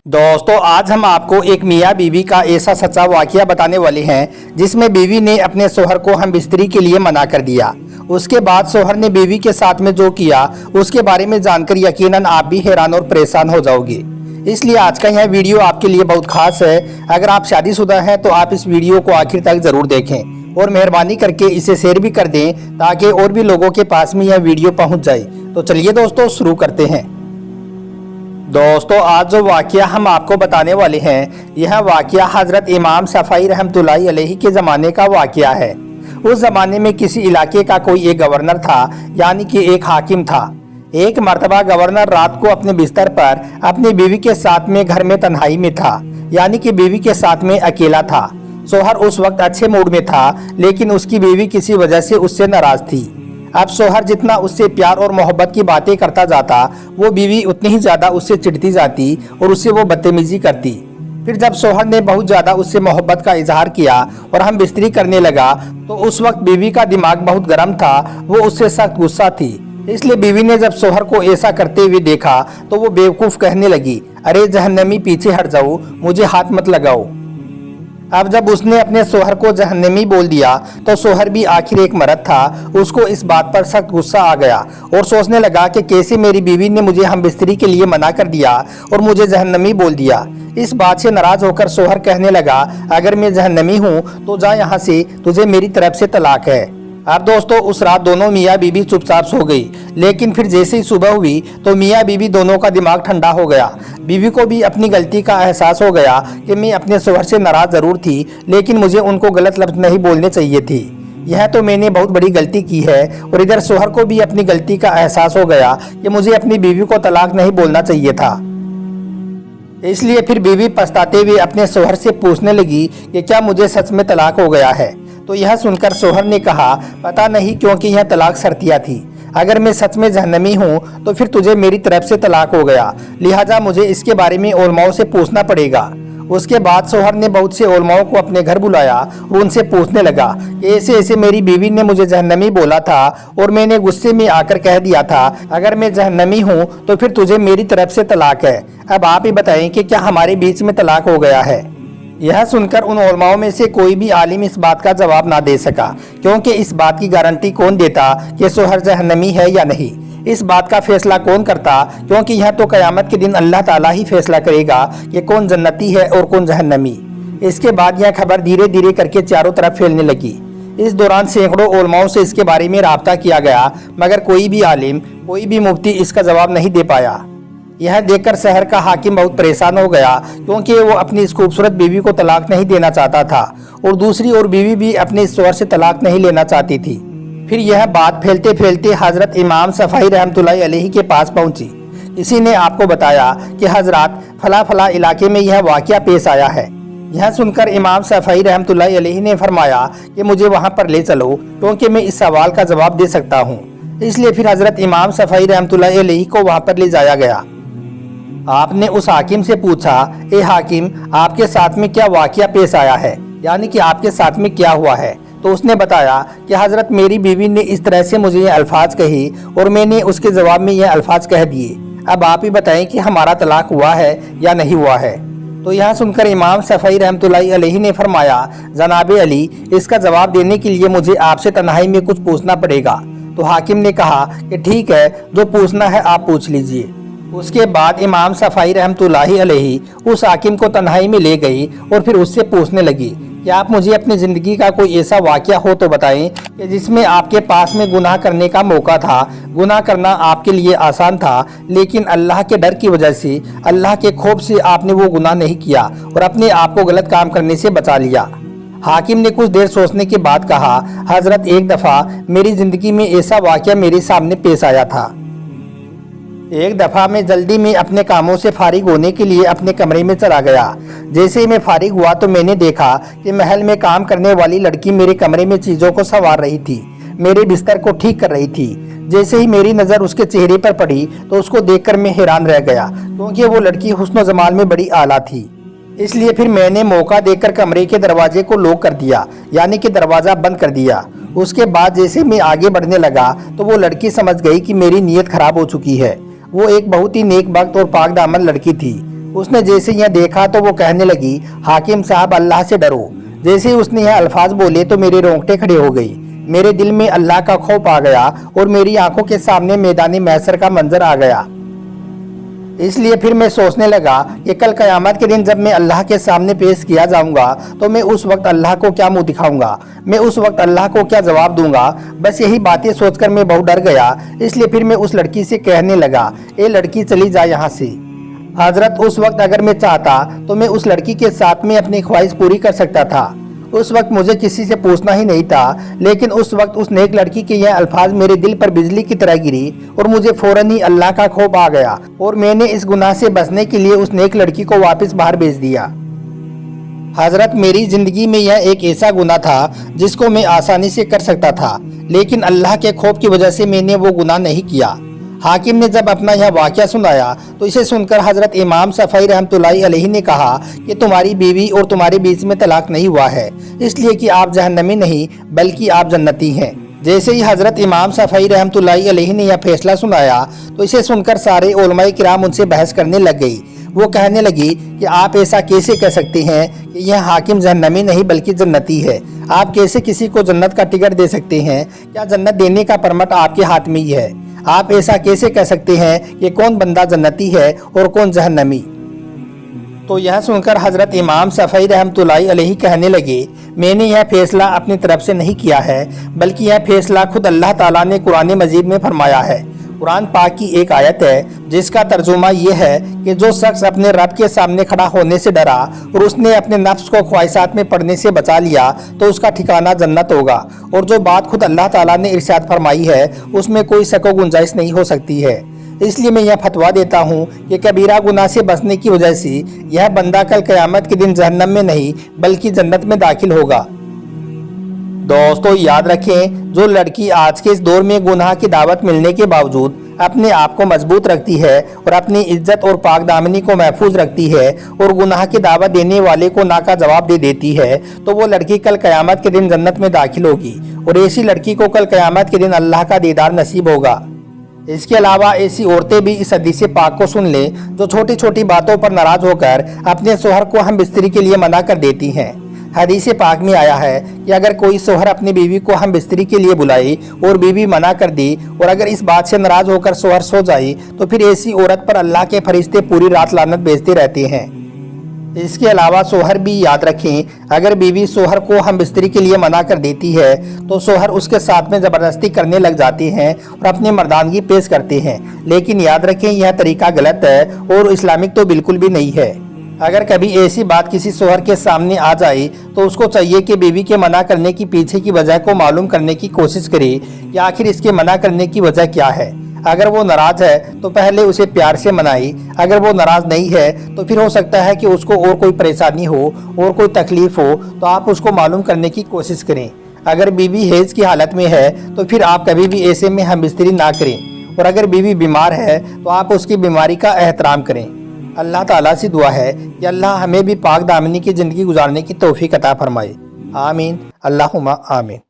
दोस्तों आज हम आपको एक मियाँ बीवी का ऐसा सच्चा वाकया बताने वाले हैं जिसमें बीवी ने अपने शोहर को हम बिस्तरी के लिए मना कर दिया। उसके बाद शोहर ने बीवी के साथ में जो किया उसके बारे में जानकर यकीनन आप भी हैरान और परेशान हो जाओगे। इसलिए आज का यह वीडियो आपके लिए बहुत खास है। अगर आप शादीशुदा हैं तो आप इस वीडियो को आखिर तक जरूर देखें और मेहरबानी करके इसे शेयर भी कर दें ताकि और भी लोगों के पास में यह वीडियो पहुंच जाए। तो चलिए दोस्तों शुरू करते हैं। दोस्तों आज जो वाकया हम आपको बताने वाले हैं यह वाकया हजरत इमाम शफई रहमतुल्लाहि अलैहि के ज़माने का वाकया है। उस ज़माने में किसी इलाके का कोई एक गवर्नर था, यानी कि एक हाकिम था। एक मर्तबा गवर्नर रात को अपने बिस्तर पर अपनी बीवी के साथ में घर में तन्हाई में था, यानी कि बीवी के साथ में अकेला था। शोहर उस वक्त अच्छे मूड में था, लेकिन उसकी बीवी किसी वजह से उससे नाराज थी। अब शोहर जितना उससे प्यार और मोहब्बत की बातें करता जाता वो बीवी उतनी ही ज़्यादा उससे चिढ़ती जाती और उससे वो बदतमीजी करती। फिर जब शोहर ने बहुत ज़्यादा उससे मोहब्बत का इजहार किया और हम बिस्तरी करने लगा तो उस वक्त बीवी का दिमाग बहुत गर्म था, वो उससे सख्त गुस्सा थी। इसलिए बीवी ने जब शोहर को ऐसा करते हुए देखा तो वो बेवकूफ़ कहने लगी, अरे जहन्नमी पीछे हट जाओ, मुझे हाथ मत लगाओ। अब जब उसने अपने शोहर को जहन्नमी बोल दिया तो शोहर भी आखिर एक मर्द था, उसको इस बात पर सख्त गुस्सा आ गया और सोचने लगा कि कैसे मेरी बीवी ने मुझे हम बिस्तरी के लिए मना कर दिया और मुझे जहन्नमी बोल दिया। इस बात से नाराज होकर शोहर कहने लगा, अगर मैं जहन्नमी हूँ तो जा यहाँ से, तुझे मेरी तरफ से तलाक है। अब दोस्तों उस रात दोनों मियाँ बीवी चुपचाप सो गई, लेकिन फिर जैसे ही सुबह हुई तो मियाँ बीवी दोनों का दिमाग ठंडा हो गया। बीवी को भी अपनी गलती का एहसास हो गया कि मैं अपने शोहर से नाराज जरूर थी, लेकिन मुझे उनको गलत लफ्ज नहीं बोलने चाहिए थी। यह तो मैंने बहुत बड़ी गलती की है। और इधर शोहर को भी अपनी गलती का एहसास हो गया कि मुझे अपनी बीवी को तलाक नहीं बोलना चाहिए था। इसलिए फिर बीवी पछताते हुए अपने शोहर से पूछने लगी कि क्या मुझे सच में तलाक हो गया है। तो यह सुनकर शोहर ने कहा, पता नहीं क्योंकि यह तलाक शर्तिया थी। अगर मैं सच में जहन्नमी हूँ तो फिर तुझे मेरी तरफ से तलाक हो गया, लिहाजा मुझे इसके बारे में उलमाओं से पूछना पड़ेगा। उसके बाद शोहर ने बहुत से उलमाओं को अपने घर बुलाया और उनसे पूछने लगा कि ऐसे ऐसे मेरी बीवी ने मुझे जहन्नमी बोला था और मैंने गुस्से में आकर कह दिया था अगर मैं जहन्नमी हूँ तो फिर तुझे मेरी तरफ से तलाक है। अब आप ही बताएं कि क्या हमारे बीच में तलाक हो गया है। यह सुनकर उन उलमाओं में से कोई भी आलिम इस बात का जवाब ना दे सका, क्योंकि इस बात की गारंटी कौन देता कि शोहर जहन्नमी है या नहीं। इस बात का फैसला कौन करता, क्योंकि यह तो क़यामत के दिन अल्लाह ताला ही फैसला करेगा कि कौन जन्नती है और कौन जहन्नमी। इसके बाद यह खबर धीरे धीरे करके चारों तरफ फैलने लगी। इस दौरान सैकड़ों उलमाओं से इसके बारे में राब्ता किया गया, मगर कोई भी आलिम, कोई भी मुफ्ती इसका जवाब नहीं दे पाया। यह देखकर शहर का हाकिम बहुत परेशान हो गया, क्योंकि वो अपनी इस खूबसूरत बीवी को तलाक नहीं देना चाहता था और दूसरी ओर बीवी भी अपने इस शोहर से तलाक नहीं लेना चाहती थी। फिर यह बात फैलते फैलते हजरत इमाम शफई रहमतुल्लाहि अलैहि के पास पहुंची। किसी ने आपको बताया कि हजरत फला फला इलाके में यह वाकया पेश आया है। यह सुनकर इमाम शफई रहमतुल्लाहि अलैहि ने फरमाया कि मुझे वहां पर ले चलो, क्योंकि मैं इस सवाल का जवाब दे सकता हूँ। इसलिए फिर हजरत इमाम शफई रहमतुल्लाहि अलैहि को वहां पर ले जाया गया। आपने उस हाकिम से पूछा, ए हाकिम, आपके साथ में क्या वाकया पेश आया है, यानी कि आपके साथ में क्या हुआ है। तो उसने बताया कि हजरत मेरी बीवी ने इस तरह से मुझे ये अल्फाज कही और मैंने उसके जवाब में ये अल्फाज कह दिए। अब आप ही बताएं कि हमारा तलाक हुआ है या नहीं हुआ है। तो यह सुनकर इमाम शफई रहमतुल्लाहि अलैहि ने फरमाया, जनाब अली, इसका जवाब देने के लिए मुझे आपसे तन्हाई में कुछ पूछना पड़ेगा। तो हाकिम ने कहा कि ठीक है, जो पूछना है आप पूछ लीजिए। उसके बाद इमाम शफई रहमतुल्लाहि अलैहि उस हाकिम को तन्हाई में ले गई और फिर उससे पूछने लगी कि आप मुझे अपनी ज़िंदगी का कोई ऐसा वाकया हो तो बताएं कि जिसमें आपके पास में गुनाह करने का मौका था, गुनाह करना आपके लिए आसान था, लेकिन अल्लाह के डर की वजह से, अल्लाह के खौफ से आपने वो गुनाह नहीं किया और अपने आप को गलत काम करने से बचा लिया। हाकिम ने कुछ देर सोचने के बाद कहा, हजरत एक दफ़ा मेरी ज़िंदगी में ऐसा वाकया मेरे सामने पेश आया था। एक दफ़ा मैं जल्दी में अपने कामों से फारिग होने के लिए अपने कमरे में चला गया। जैसे ही मैं फारिग हुआ तो मैंने देखा कि महल में काम करने वाली लड़की मेरे कमरे में चीज़ों को संवार रही थी, मेरे बिस्तर को ठीक कर रही थी। जैसे ही मेरी नज़र उसके चेहरे पर पड़ी तो उसको देखकर मैं हैरान रह गया, क्योंकि वो लड़की हुस्न जमाल में बड़ी आला थी। इसलिए फिर मैंने मौका देखकर कमरे के दरवाजे को लॉक कर दिया, यानी कि दरवाज़ा बंद कर दिया। उसके बाद जैसे मैं आगे बढ़ने लगा तो वो लड़की समझ गई कि मेरी नीयत खराब हो चुकी है। वो एक बहुत ही नेक बख्त और पाक दामन लड़की थी। उसने जैसे यह देखा तो वो कहने लगी, हाकिम साहब अल्लाह से डरो। जैसे ही उसने यह अल्फाज बोले तो मेरे रोंगटे खड़े हो गई। मेरे दिल में अल्लाह का खौफ आ गया और मेरी आंखों के सामने मैदानी महशर का मंजर आ गया। इसलिए फिर मैं सोचने लगा कि कल क़यामत के दिन जब मैं अल्लाह के सामने पेश किया जाऊंगा तो मैं उस वक्त अल्लाह को क्या मुंह दिखाऊंगा, मैं उस वक्त अल्लाह को क्या जवाब दूंगा। बस यही बातें सोचकर मैं बहुत डर गया। इसलिए फिर मैं उस लड़की से कहने लगा, ए लड़की चली जा यहाँ से। हजरत उस वक्त अगर मैं चाहता तो मैं उस लड़की के साथ में अपनी ख्वाहिश पूरी कर सकता था। उस वक्त मुझे किसी से पूछना ही नहीं था। लेकिन उस वक्त उस नेक लड़की के यह अल्फाज मेरे दिल पर बिजली की तरह गिरी और मुझे फौरन ही अल्लाह का खौफ आ गया और मैंने इस गुनाह से बचने के लिए उस नेक लड़की को वापस बाहर भेज दिया। हजरत मेरी जिंदगी में यह एक ऐसा गुनाह था जिसको मैं आसानी से कर सकता था, लेकिन अल्लाह के खौफ की वजह से मैंने वो गुनाह नहीं किया। हाकिम ने जब अपना यह वाक़या सुनाया तो इसे सुनकर हजरत इमाम शफ़ई रहमतुल्लाहि अलैहि ने कहा कि तुम्हारी बीवी और तुम्हारे बीच में तलाक नहीं हुआ है, इसलिए कि आप जहन्नमी नहीं बल्कि आप जन्नती हैं। जैसे ही हजरत इमाम शफ़ई रहमतुल्लाहि अलैहि ने यह फैसला सुनाया तो इसे सुनकर सारे उलमाए किराम उनसे बहस करने लग गई। वो कहने लगी कि आप ऐसा कैसे कह सकते हैं कि यह हाकिम जहन्नमी नहीं बल्कि जन्नती है। आप कैसे किसी को जन्नत का टिकट दे सकते हैं? क्या जन्नत देने का परमट आपके हाथ में ही है? आप ऐसा कैसे कह सकते हैं कि कौन बंदा जन्नती है और कौन जहन्नमी? तो यह सुनकर हजरत इमाम शफ़ई रहमतुल्लाहि अलैहि कहने लगे, मैंने यह फैसला अपनी तरफ से नहीं किया है बल्कि यह फैसला खुद अल्लाह ताला ने कुरान मजीद में फरमाया है। कुरान पाक की एक आयत है जिसका तर्जुमा ये है कि जो शख्स अपने रब के सामने खड़ा होने से डरा और उसने अपने नफ्स को ख्वाहिशात में पड़ने से बचा लिया तो उसका ठिकाना जन्नत होगा। और जो बात खुद अल्लाह ताला ने इरशाद फरमाई है उसमें कोई शक गुंजाइश नहीं हो सकती है। इसलिए मैं यह फतवा देता हूँ कि कबीरा गुनाह से बचने की वजह से यह बंदा कल क़यामत के दिन जहन्नम में नहीं बल्कि जन्नत में दाखिल होगा। दोस्तों याद रखें, जो लड़की आज के इस दौर में गुनाह की दावत मिलने के बावजूद अपने आप को मजबूत रखती है और अपनी इज्जत और पाक दामनी को महफूज रखती है और गुनाह की दावत देने वाले को ना का जवाब दे देती है तो वो लड़की कल क़यामत के दिन जन्नत में दाखिल होगी और ऐसी लड़की को कल क़यामत के दिन अल्लाह का दीदार नसीब होगा। इसके अलावा ऐसी औरतें भी इस हदीस पाक को सुन लें जो छोटी छोटी बातों पर नाराज होकर अपने शोहर को हम बिस्तरी के लिए मना कर देती हैं। हदीस पाक में आया है कि अगर कोई शोहर अपनी बीवी को हम बिस्तरी के लिए बुलाए और बीवी मना कर दी और अगर इस बात से नाराज होकर शोहर सो जाए तो फिर ऐसी औरत पर अल्लाह के फरिश्ते पूरी रात लानत भेजते रहते हैं। इसके अलावा शोहर भी याद रखें, अगर बीवी शोहर को हम बिस्तरी के लिए मना कर देती है तो शोहर उसके साथ में ज़बरदस्ती करने लग जाते हैं और अपनी मर्दानगी पेश करते हैं। लेकिन याद रखें यह तरीका गलत है और इस्लामिक तो बिल्कुल भी नहीं है। अगर कभी ऐसी बात किसी शोहर के सामने आ जाए तो उसको चाहिए कि बीवी के मना करने की पीछे की वजह को मालूम करने की कोशिश करे कि आखिर इसके मना करने की वजह क्या है। अगर वो नाराज है तो पहले उसे प्यार से मनाई, अगर वो नाराज नहीं है तो फिर हो सकता है कि उसको और कोई परेशानी हो और कोई तकलीफ हो तो आप उसको मालूम करने की कोशिश करें। अगर बीवी हैज की हालत में है तो फिर आप कभी भी ऐसे में हमबिस्तरी ना करें और अगर बीवी बीमार है तो आप उसकी बीमारी का एहतराम करें। अल्लाह ताला से दुआ है कि अल्लाह हमें भी पाक दामनी की ज़िंदगी गुजारने की तौफीक अता फरमाए। आमीन अल्लाहुम्मा आमीन।